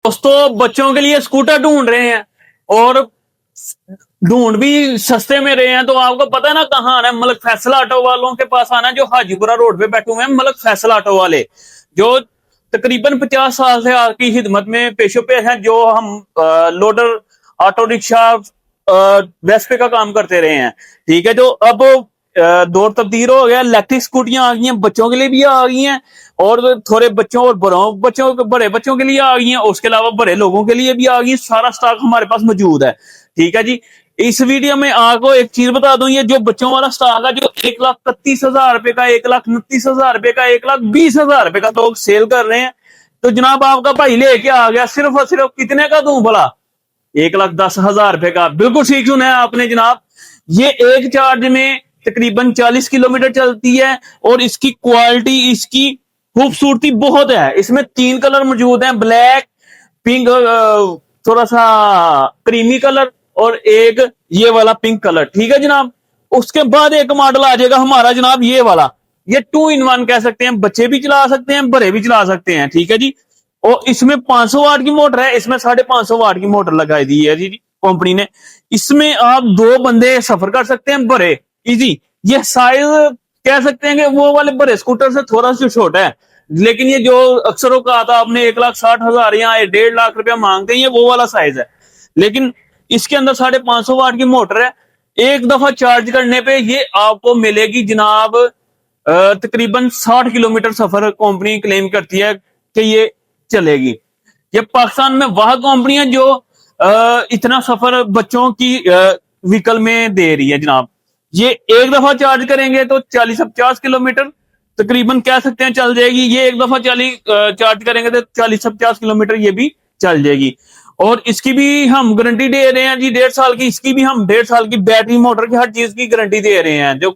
दोस्तों बच्चों के लिए स्कूटर ढूंढ रहे हैं और ढूंढ भी सस्ते में रहे हैं, तो आपको पता है ना कहाँ आना है। मलक फैसल ऑटो वालों के पास आना है, जो हाजीपुरा रोड पे बैठे हुए हैं। मलक फैसल ऑटो वाले जो तकरीबन 50 साल से आपकी खिदमत में पेशो पे हैं, जो हम लोडर ऑटो रिक्शा वेस्पे का काम करते रहे हैं। ठीक है, जो अब दौर तब्दील हो गया, इलेक्ट्रिक स्कूटियां आ गई हैं, बच्चों के लिए भी आ गई हैं और थोड़े बच्चों और बड़े बच्चों के लिए आ गई हैं, उसके अलावा बड़े लोगों के लिए भी आ गई। सारा स्टॉक हमारे पास मौजूद है। ठीक है जी, इस वीडियो में आपको एक चीज बता दूं, ये जो बच्चों वाला स्टॉक है, जो 1,31,000 रुपए का, 1,29,000 रुपए का, 1,20,000 रुपए का लोग सेल कर रहे हैं, तो जनाब आपका भाई लेके आ गया सिर्फ और सिर्फ कितने का दूं भला? 1,10,000 रुपए का। बिल्कुल ठीक सुना है आपने जनाब। ये एक चार्ज में तकरीबन 40 किलोमीटर चलती है और इसकी क्वालिटी, इसकी खूबसूरती बहुत है। इसमें 3 कलर मौजूद हैं, ब्लैक, पिंक, थोड़ा सा क्रीमी कलर और एक ये वाला पिंक कलर। ठीक है जनाब, उसके बाद एक मॉडल आ जाएगा हमारा जनाब ये वाला। ये 2 in 1 कह सकते हैं, बच्चे भी चला सकते हैं, बड़े भी चला सकते हैं। ठीक है जी, और इसमें 500 वाट की मोटर है, इसमें 550 वाट की मोटर लगाई दी है जी कंपनी ने। इसमें आप 2 बंदे सफर कर सकते हैं, बड़े इजी। ये साइज कह सकते हैं कि वो वाले बड़े स्कूटर से थोड़ा सा छोटा है, लेकिन ये जो अक्सर कहा था आपने 1,60,000 या 1.5 लाख रुपया मांगते हैं, ये वो वाला साइज है। लेकिन इसके अंदर 550 वाट की मोटर है। एक दफा चार्ज करने पे ये आपको मिलेगी जनाब तकरीबन 60 किलोमीटर सफर कंपनी क्लेम करती है कि ये चलेगी। ये पाकिस्तान में वह कंपनी है जो इतना सफर बच्चों की व्हीकल में दे रही है जनाब। ये एक दफा चार्ज करेंगे तो 40 से 50 किलोमीटर तकरीबन कह सकते हैं चल जाएगी। ये एक दफा चार्ज करेंगे तो 40 से 50 किलोमीटर ये भी चल जाएगी। और इसकी भी हम गारंटी दे रहे हैं जी 1.5 साल की। इसकी भी हम 1.5 साल की बैटरी, मोटर की, हर चीज की गारंटी दे रहे हैं। जो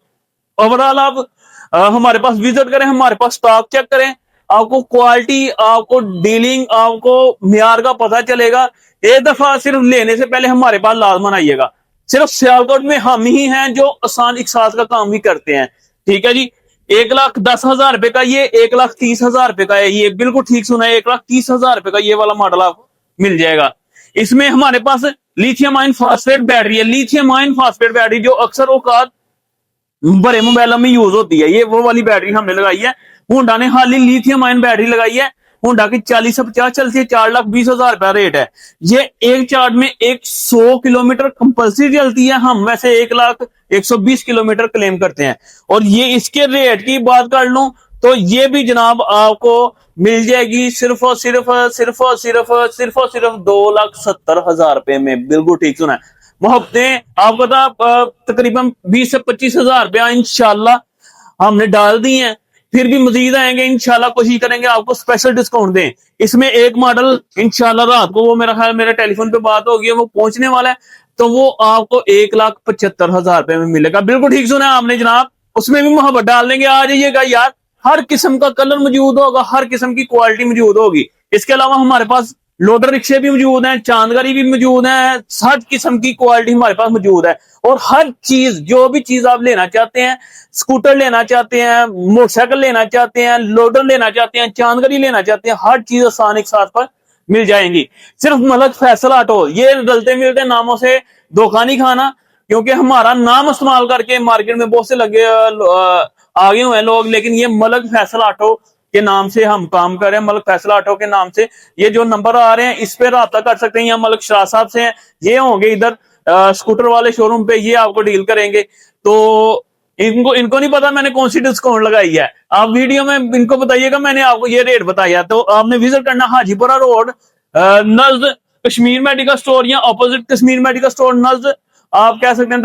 ओवरऑल आप हमारे पास विजिट करें, हमारे पास स्टॉक चेक करें, आपको क्वालिटी, आपको डीलिंग, आपको म्यार का पता चलेगा। एक दफा सिर्फ लेने से पहले हमारे पास लाजमन आइएगा। सिर्फ सियालकोट में हम ही हैं जो आसान एक साथ का काम भी करते हैं। ठीक है जी, 1,10,000 रुपए का ये 1,30,000 रुपए का है। ये बिल्कुल ठीक सुना है, 1,30,000 रुपए का ये वाला मॉडल आपको मिल जाएगा। इसमें हमारे पास लिथियम आयन फास्फेट बैटरी है। लिथियम आयन फास्फेट बैटरी जो अक्सर औकात बड़े मोबाइलों में यूज होती है, ये वो वाली बैटरी हमने लगाई है। होंडा ने हाल ही लिथियम आयन बैटरी लगाई है। होंडा की 40 से 50 चलती है, 4,20,000 रुपया रेट है। ये एक चार्ज में 100 किलोमीटर कंपल्सरी चलती है। हम वैसे 1,01,20 किलोमीटर क्लेम करते हैं। और ये इसके रेट की बात कर लूं तो ये भी जनाब आपको मिल जाएगी सिर्फ और सिर्फ 2,70,000 रुपए में। बिल्कुल ठीक सुना है। मोहब्बतें आपको तकरीबन 20 से 25,000 रुपया इंशाल्लाह हमने डाल दी हैं। फिर भी मजीद आएंगे इंशाल्लाह, कोशिश करेंगे आपको स्पेशल डिस्काउंट दें। इसमें एक मॉडल इंशाल्लाह रात को, वो मेरा ख्याल मेरे टेलीफोन पे बात होगी, वो पहुंचने वाला है, तो वो आपको 1,75,000 रुपए में मिलेगा। बिल्कुल ठीक सुना आपने जनाब, उसमें भी मोहब्बत डाल देंगे। आ जाइएगा यार, हर किस्म का कलर मौजूद होगा, हर किस्म की क्वालिटी मौजूद होगी। इसके अलावा हमारे पास लोडर रिक्शे भी मौजूद हैं, चांदगारी भी मौजूद है। हर किस्म की क्वालिटी हमारे पास मौजूद है। और हर चीज, जो भी चीज आप लेना चाहते हैं, स्कूटर लेना चाहते हैं, मोटरसाइकिल लेना चाहते हैं, लोडर लेना चाहते हैं, चांदगारी लेना चाहते हैं, हर चीज आसान एक साथ पर मिल जाएंगी। सिर्फ मलक फैसल ऑटो। ये डलते मिलते नामों से धोखा नहीं खाना, क्योंकि हमारा नाम इस्तेमाल करके मार्केट में बहुत से लगे आगे हुए हैं लोग, लेकिन ये मलक फैसल ऑटो के नाम से हम काम कर रहे हैं। मलक फैसल ऑटो के नाम से ये जो नंबर आ रहे हैं इस पे राब्ता कर सकते हैं, या मलक शाह साहब से हैं, ये होंगे इधर स्कूटर वाले शोरूम पे, ये आपको डील करेंगे। तो इनको नहीं पता मैंने कौन सी डिस्काउंट लगाई है। आप वीडियो में इनको बताइएगा मैंने आपको ये रेट बताया। तो आपने विजिट करना हाजीपुरा रोड, नज़द कश्मीर मेडिकल स्टोर, या ऑपोजिट कश्मीर मेडिकल स्टोर नज़द, आप कह सकते हैं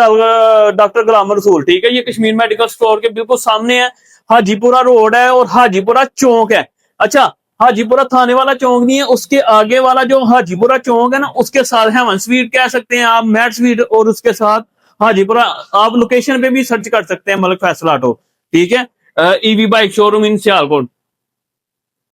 डॉक्टर गुलाम रसूल। ठीक है, ये कश्मीर मेडिकल स्टोर के बिल्कुल सामने है। हाजीपुरा रोड है और हाजीपुरा चौक है। अच्छा, हाजीपुरा थाने वाला चौक नहीं है, उसके आगे वाला जो हाजीपुरा चौक है ना, उसके साथ हेवन स्वीट कह सकते हैं आप, मैट स्वीट, और उसके साथ हाजीपुरा। आप लोकेशन पे भी सर्च कर सकते हैं मलक फैसल ऑटो। ठीक है, EV bike showroom in Sialkot.